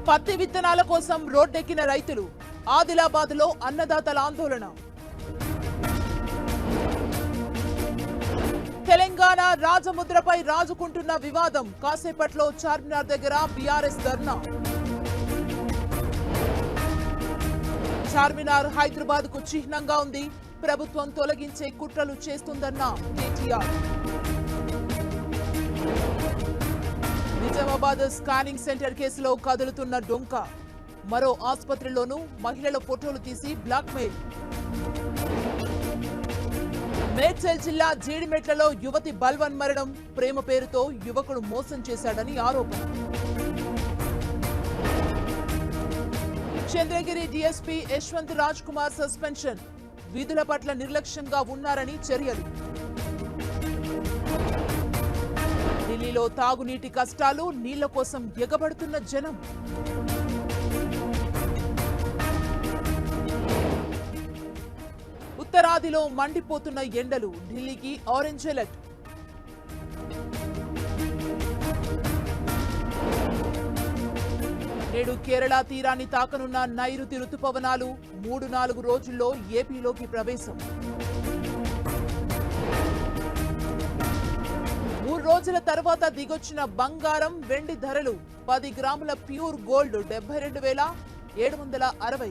పత్తి విత్తనాల కోసం రోడ్డెక్కిన రైతులు ఆదిలాబాద్లో అన్నదాతల ఆందోళన. తెలంగాణ రాజముద్రపై రాజుకుంటున్న వివాదం. కాసేపట్లో చార్మినార్ దగ్గర బీఆర్ఎస్ ధర్నా. చార్మినార్ హైదరాబాద్ కు చిహ్నంగా ఉంది. ప్రభుత్వం తొలగించే కుట్రలు చేస్తుందన్న కేటీఆర్. నిజామాబాద్ స్కానింగ్ సెంటర్ కేసులో కదులుతున్న డొంక. మరో ఆసుపత్రిలోనూ మహిళల ఫోటోలు తీసి బ్లాక్మెయిల్. మేడ్చల్ జిల్లా జీడిమెట్లలో యువతి బల్వన్ మరణం. ప్రేమ పేరుతో యువకుడు మోసం చేశాడని ఆరోపణ. Chandragiri DSP Yashwant Raj Kumar suspension. విధుల పట్ల నిర్లక్ష్యంగా ఉన్నారని చర్యలు. ఢిల్లీలో తాగునీటి కష్టాలు, నీళ్ల కోసం ఎగబడుతున్న జనం. ఉత్తరాదిలో మండిపోతున్న ఎండలు. ఢిల్లీకి ఆరెంజ్ అలర్ట్. నేడు కేరళ తీరాన్ని తాకనున్న నైరుతి రుతుపవనాలు. 3-4 రోజుల్లో ఏపీలోకి ప్రవేశం. 3 రోజుల తర్వాత దిగొచ్చిన బంగారం, వెండి ధరలు. 10 గ్రాముల ప్యూర్ గోల్డ్ 72,760.